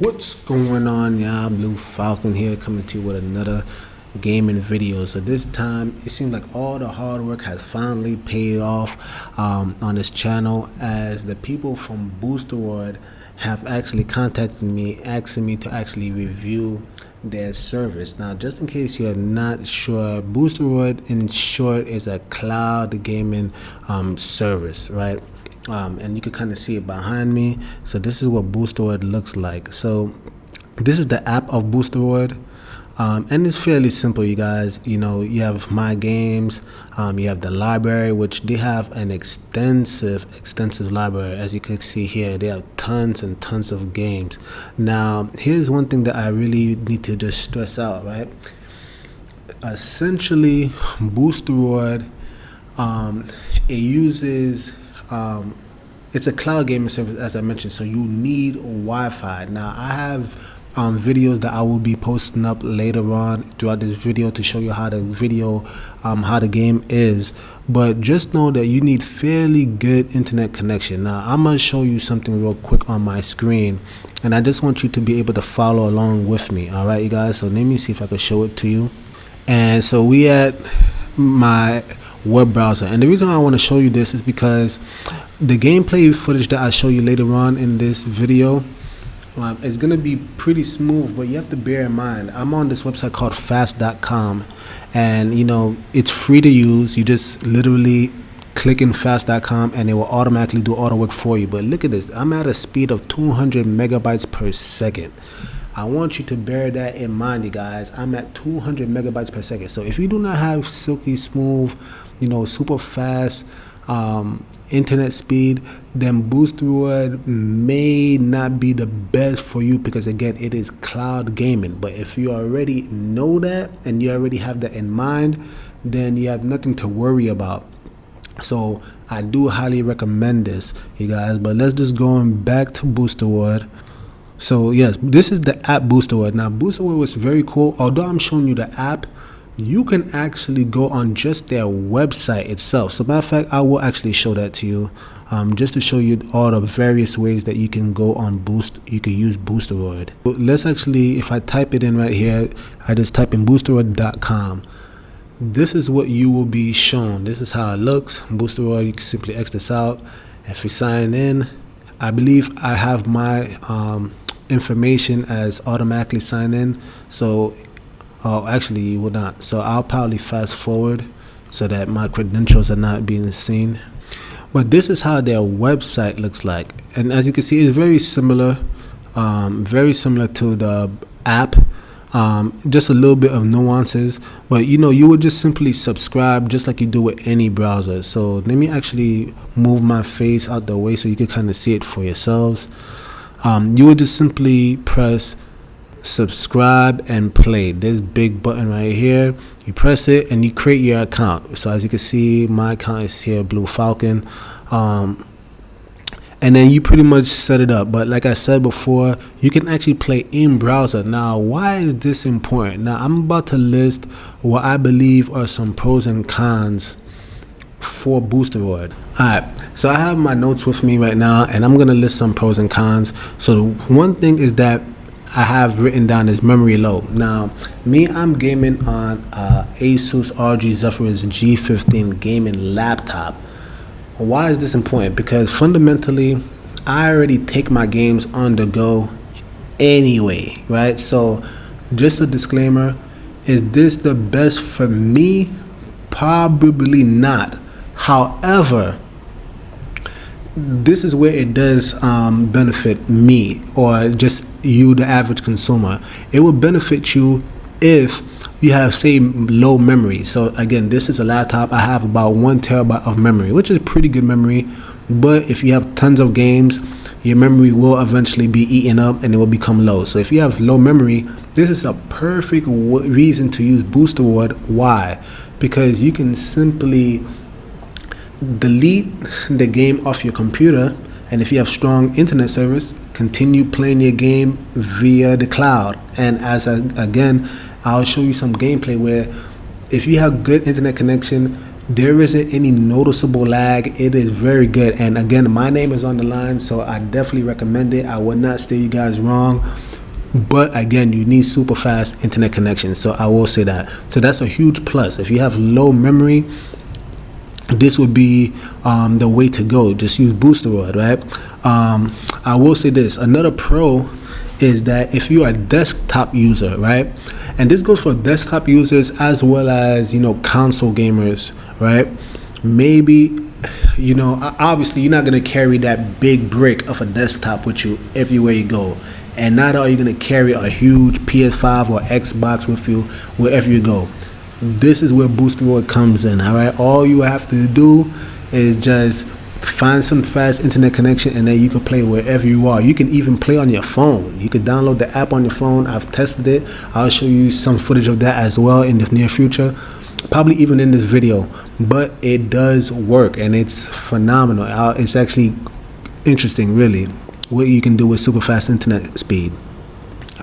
What's going on, y'all? Blue Falcon here, coming to you with another gaming video. So this time it seems like all the hard work has finally paid off on this channel, as the people from Boosteroid have actually contacted me asking me to actually review their service. Now, just in case you're not sure, Boosteroid in short is a cloud gaming service, right? And you can kind of see it behind me. So this is what Boosteroid looks like. So this is the app of Boosteroid, and it's fairly simple, you guys. You know, you have my games, you have the library, which they have an extensive library. As you can see here, they have tons and tons of games. Now, here's one thing that I really need to just stress out, right? Essentially, Boosteroid, it uses it's a cloud gaming service, as I mentioned, so you need Wi-Fi. Now, I have videos that I will be posting up later on throughout this video to show you how the game is, but just know that you need fairly good internet connection. Now, I'm gonna show you something real quick on my screen, and I just want you to be able to follow along with me. All right, you guys, so let me see if I can show it to you. And so we at my web browser, and the reason I want to show you this is because the gameplay footage that I show you later on in this video is going to be pretty smooth, but you have to bear in mind I'm on this website called fast.com, and you know, it's free to use. You just literally click in fast.com and it will automatically do all the work for you. But look at this, I'm at a speed of 200 megabytes per second. I want you to bear that in mind, you guys. I'm at 200 megabytes per second. So if you do not have silky smooth, you know, super fast internet speed, then Boosteroid may not be the best for you, because again, it is cloud gaming. But if you already know that and you already have that in mind, then you have nothing to worry about. So I do highly recommend this, you guys. But let's just go back to Boosteroid. So yes, this is the app Boosteroid. Now, Boosteroid was very cool. Although I'm showing you the app, you can actually go on just their website itself. So matter of fact, I will actually show that to you, just to show you all the various ways that you can go on you can use Boosteroid. Let's actually, if I type it in right here, I just type in boosteroid.com. This is what you will be shown. This is how it looks. Boosteroid, you can simply X this out. If you sign in, I believe I have my information as automatically sign in, so actually you will not, so I'll probably fast forward so that my credentials are not being seen. But this is how their website looks like, and as you can see, it's very similar to the app, just a little bit of nuances. But you know, you would just simply subscribe just like you do with any browser. So let me actually move my face out the way so you can kind of see it for yourselves. You would just simply press subscribe and play. This big button right here, you press it and you create your account. So as you can see, my account is here, Blue Falcon, and then you pretty much set it up. But like I said before, you can actually play in browser. Now, why is this important? Now, I'm about to list what I believe are some pros and cons for Boosteroid. Alright, so I have my notes with me right now, and I'm gonna list some pros and cons. So one thing is that I have written down is memory low. Now, me, I'm gaming on Asus ROG Zephyrus G15 gaming laptop. Why is this important? Because fundamentally, I already take my games on the go anyway, right? So just a disclaimer, is this the best for me? Probably not. However, this is where it does benefit me, or just you, the average consumer. It will benefit you if you have, say, low memory. So again, this is a laptop. I have about 1 terabyte of memory, which is pretty good memory. But if you have tons of games, your memory will eventually be eaten up and it will become low. So if you have low memory, this is a perfect reason to use Boosteroid. Why? Because you can simply delete the game off your computer, and if you have strong internet service, continue playing your game via the cloud. And again, I'll show you some gameplay where if you have good internet connection, there isn't any noticeable lag. It is very good. And again, my name is on the line, so I definitely recommend it. I would not steer you guys wrong. But again, you need super fast internet connection. So I will say that. So that's a huge plus. If you have low memory, this would be the way to go. Just use Boosteroid, right? I will say this. Another pro is that if you are a desktop user, right? And this goes for desktop users as well as, console gamers, right? Maybe, obviously you're not going to carry that big brick of a desktop with you everywhere you go. And neither are you going to carry a huge PS5 or Xbox with you wherever you go. This is where Boosteroid comes in, all right? All you have to do is just find some fast internet connection, and then you can play wherever you are. You can even play on your phone. You can download the app on your phone. I've tested it. I'll show you some footage of that as well in the near future, probably even in this video. But it does work, and it's phenomenal. It's actually interesting, really, what you can do with super fast internet speed.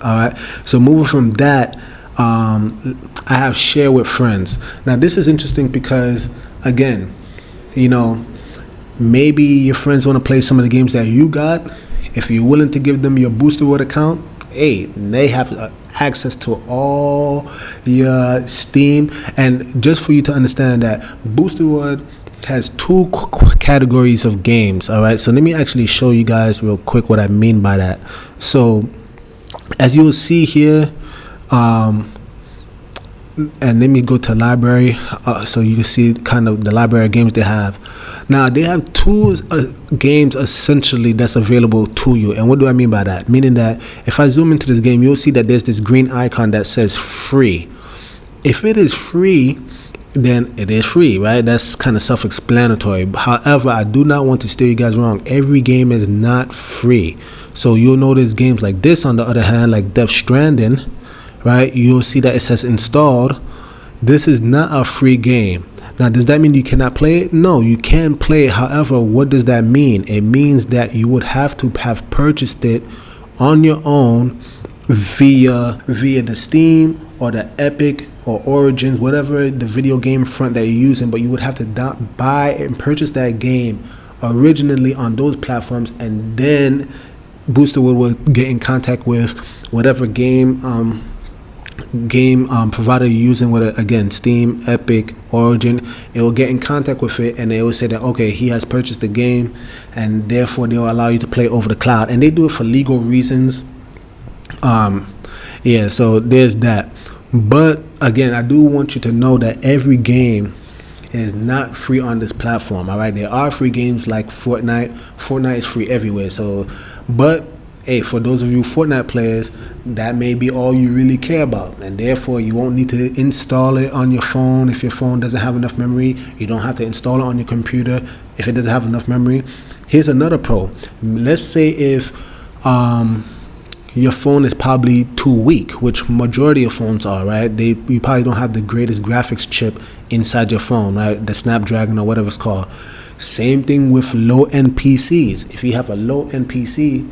All right, so moving from that, I have share with friends. Now this is interesting because, again, maybe your friends want to play some of the games that you got. If you're willing to give them your Boosteroid account, hey, they have access to all your Steam. And just for you to understand that Boosteroid has two categories of games. All right, so let me actually show you guys real quick what I mean by that. So as you will see here, and let me go to library, so you can see kind of the library of games they have. Now they have two games essentially that's available to you. And what do I mean by that? Meaning that if I zoom into this game, you'll see that there's this green icon that says free. If it is free, then it is free, right? That's kind of self-explanatory. However, I do not want to steer you guys wrong. Every game is not free. So you'll notice games like this, on the other hand, like Death Stranding, right? You'll see that it says installed. This is not a free game. Now, does that mean you cannot play it? No, you can play it. However, what does that mean? It means that you would have to have purchased it on your own via the Steam or the Epic or Origins, whatever the video game front that you're using. But you would have to buy and purchase that game originally on those platforms, and then Boosteroid will get in contact with whatever game provider you're using, whether again Steam, Epic, Origin. It will get in contact with it, and they will say that okay, he has purchased the game, and therefore they'll allow you to play over the cloud. And they do it for legal reasons. So there's that. But again, I do want you to know that every game is not free on this platform. All right, there are free games like Fortnite. Fortnite is free everywhere. So, but hey, for those of you Fortnite players, that may be all you really care about, and therefore you won't need to install it on your phone. If your phone doesn't have enough memory, you don't have to install it on your computer if it doesn't have enough memory. Here's another pro. Let's say if your phone is probably too weak, which majority of phones are, right? You probably don't have the greatest graphics chip inside your phone, right? The Snapdragon or whatever it's called. Same thing with low-end PCs. If you have a low-end PC,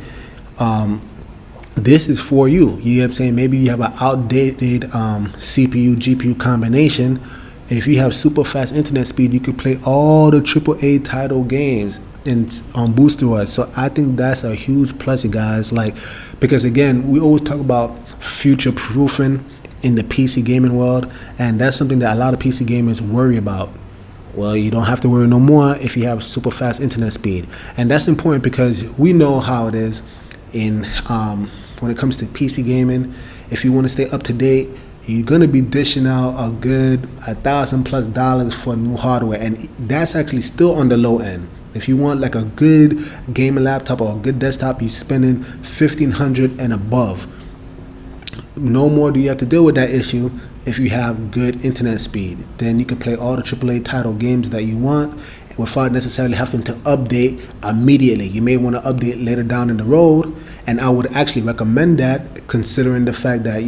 this is for you. You know what I'm saying? Maybe you have an outdated CPU GPU combination. If you have super fast internet speed, you could play all the AAA title games on Boosteroid. So I think that's a huge plus, you guys. Because again, we always talk about future proofing in the PC gaming world, and that's something that a lot of PC gamers worry about. Well, you don't have to worry no more if you have super fast internet speed. And that's important because we know how it is in when it comes to PC gaming. If you want to stay up to date, you're gonna be dishing out a good $1,000+ for new hardware, and that's actually still on the low end. If you want like a good gaming laptop or a good desktop, you're spending $1,500 and above. No more do you have to deal with that issue if you have good internet speed. Then you can play all the AAA title games that you want without necessarily having to update immediately. You may want to update later down in the road, and I would actually recommend that, considering the fact that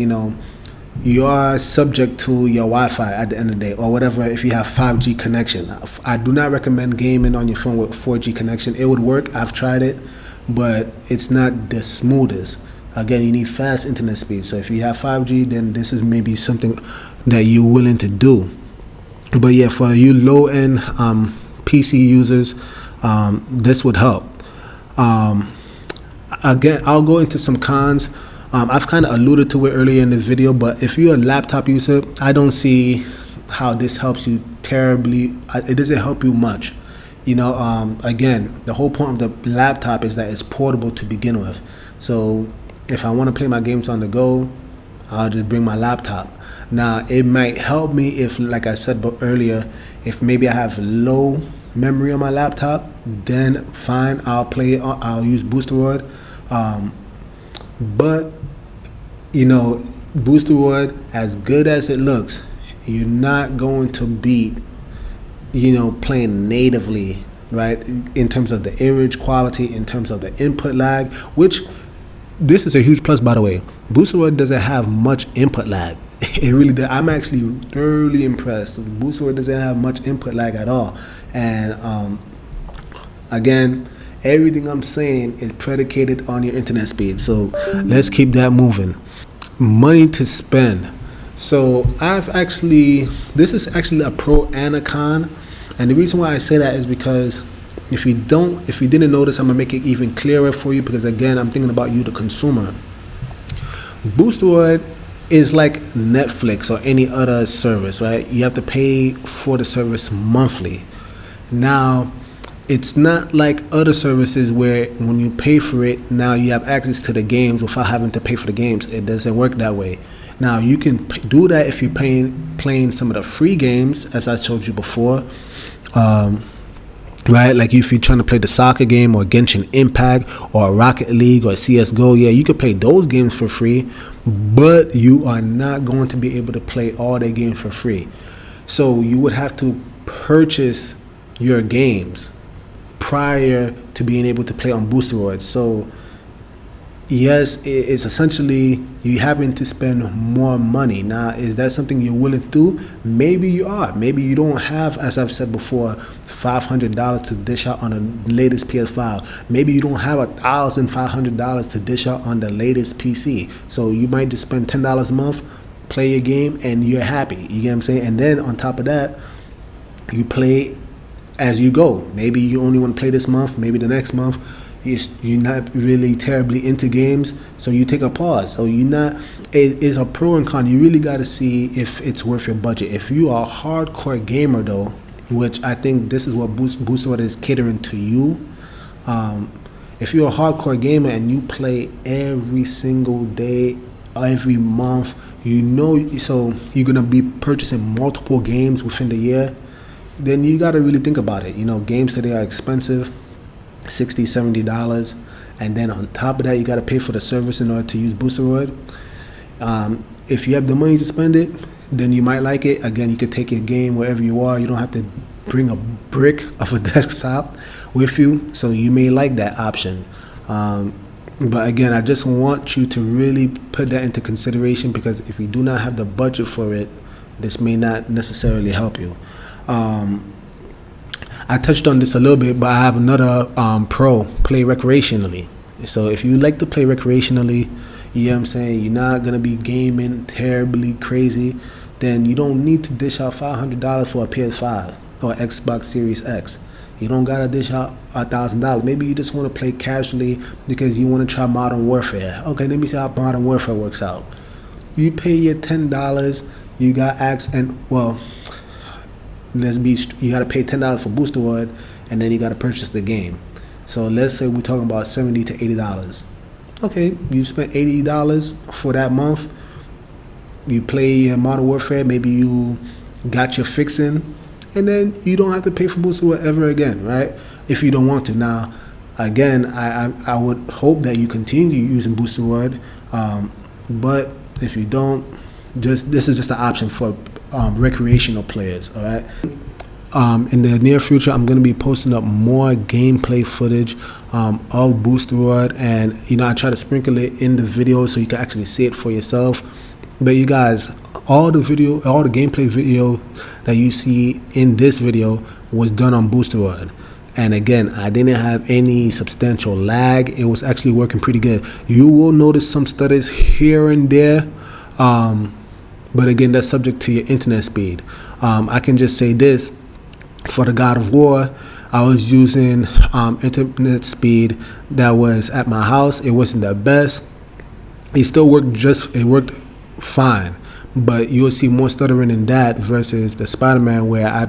you are subject to your Wi-Fi at the end of the day, or whatever. If you have 5G connection, I do not recommend gaming on your phone with 4G connection. It would work, I've tried it, but it's not the smoothest. Again, you need fast internet speed. So if you have 5G, then this is maybe something that you're willing to do. But yeah, for you low-end PC users, this would help. Um, Again, I'll go into some cons. I've kind of alluded to it earlier in this video, but if you're a laptop user, I don't see how this helps you terribly. It doesn't help you much. Again, the whole point of the laptop is that it's portable to begin with. So if I want to play my games on the go, I'll just bring my laptop. Now, it might help me if, like I said earlier, if maybe I have low memory on my laptop, then fine, I'll use Boosteroid. But Boosteroid, as good as it looks, you're not going to beat playing natively, right? In terms of the image quality, in terms of the input lag, which this is a huge plus, by the way. Boosteroid doesn't have much input lag. It really does. I'm actually thoroughly impressed. Boosteroid doesn't have much input lag at all. And again, everything I'm saying is predicated on your internet speed. So let's keep that moving. Money to spend. So this is actually a pro and a con. And the reason why I say that is because if you didn't notice, I'm gonna make it even clearer for you, because again, I'm thinking about you, the consumer. Boosteroid is like Netflix or any other service, right? You have to pay for the service monthly. Now, it's not like other services where when you pay for it, now you have access to the games without having to pay for the games. It doesn't work that way. Now, you can do that if you're playing some of the free games, as I showed you before. Right, like if you're trying to play the soccer game or Genshin Impact or Rocket League or CSGO, yeah, you could play those games for free, but you are not going to be able to play all their games for free. So you would have to purchase your games prior to being able to play on Boosteroid. So yes, it's essentially you having to spend more money. Now, is that something you're willing to do? Maybe you are. Maybe you don't have, as I've said before, $500 to dish out on the latest PS5. Maybe you don't have $1,500 to dish out on the latest PC. So you might just spend $10 a month, play your game, and you're happy. You get what I'm saying? And then on top of that, you play as you go. Maybe you only want to play this month, maybe the next month you're not really terribly into games, so you take a pause. So it's a pro and con. You really got to see if it's worth your budget. If you are a hardcore gamer though, which I think this is what Boosteroid is catering to you, if you're a hardcore gamer and you play every single day, every month, so you're gonna be purchasing multiple games within the year, then you got to really think about it. Games today are expensive, $60, $70, and then on top of that, you got to pay for the service in order to use Boosteroid. If you have the money to spend it, then you might like it. Again, you could take your game wherever you are. You don't have to bring a brick of a desktop with you, so you may like that option. But again, I just want you to really put that into consideration, because if you do not have the budget for it, this may not necessarily help you. I touched on this a little bit, but I have another pro: play recreationally. So if you like to play recreationally, you know what I'm saying, you're not going to be gaming terribly crazy, then you don't need to dish out $500 for a PS5 or Xbox Series X. You don't got to dish out $1,000. Maybe you just want to play casually because you want to try Modern Warfare. Okay, let me see how Modern Warfare works out. You pay your $10, you got access, and well, you got to pay $10 for Boosteroid, and then you got to purchase the game. So let's say we're talking about $70 to $80. Okay, you spent $80 for that month. You play Modern Warfare. Maybe you got your fixin', and then you don't have to pay for Boosteroid ever again, right? If you don't want to. Now, again, I would hope that you continue using Boosteroid, but if you don't, this is just an option for recreational players. All right. In the near future, I'm going to be posting up more gameplay footage of Boosteroid, and I try to sprinkle it in the video so you can actually see it for yourself. But you guys, all the gameplay video that you see in this video was done on Boosteroid. And again, I didn't have any substantial lag. It was actually working pretty good. You will notice some stutters here and there. But again, that's subject to your internet speed. I can just say this: for the God of War, I was using internet speed that was at my house. It wasn't the best. It still worked it worked fine, but you'll see more stuttering in that versus the Spider-Man, where I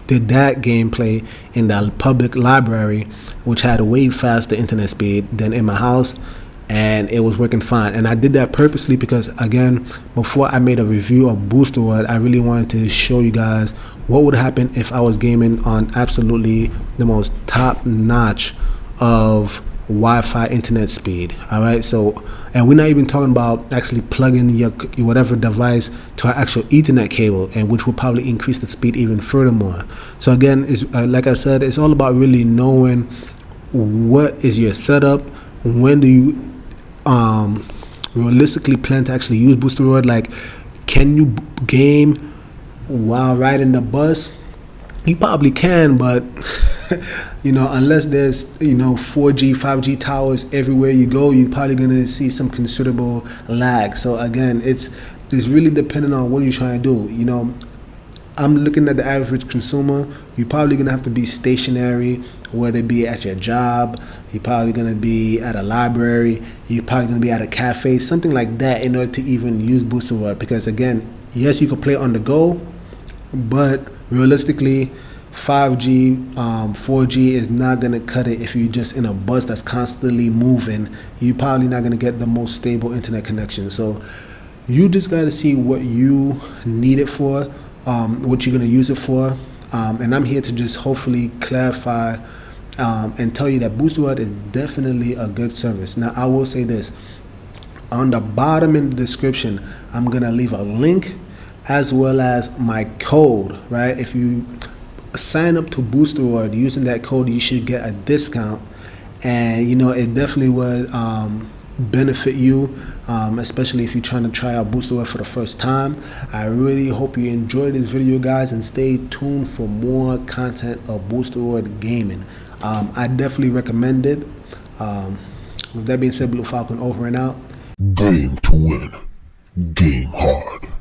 did that gameplay in the public library, which had a way faster internet speed than in my house, and it was working fine. And I did that purposely because, again, before I made a review of Boosteroid, I really wanted to show you guys what would happen if I was gaming on absolutely the most top-notch of Wi-Fi internet speed. All right, so, and we're not even talking about actually plugging your whatever device to an actual Ethernet cable, and which will probably increase the speed even furthermore. So again, it's like I said, it's all about really knowing what is your setup. When do you realistically plan to actually use Boosteroid? Like, can you game while riding the bus? You probably can, but unless there's 4G, 5G towers everywhere you go, you're probably gonna see some considerable lag. So again, it's really depending on what you're trying to do. I'm looking at the average consumer. You're probably gonna have to be stationary, whether it be at your job. You're probably gonna be at a library. You're probably gonna be at a cafe, something like that, in order to even use Boosteroid. Because again, yes, you can play on the go, but realistically, 5G, 4G is not going to cut it if you're just in a bus that's constantly moving. You're probably not going to get the most stable internet connection. So you just got to see what you need it for, what you're going to use it for. And I'm here to just hopefully clarify and tell you that Boosteroid is definitely a good service. Now, I will say this. On the bottom in the description, I'm going to leave a link as well as my code, right? If you sign up to Boosteroid using that code, you should get a discount, and it definitely would benefit you, especially if you're trying to try out Boosteroid for the first time. I really hope you enjoyed this video, guys, and stay tuned for more content of Boosteroid gaming. I definitely recommend it. With that being said, Blue Falcon over and out. Game to win. Game hard.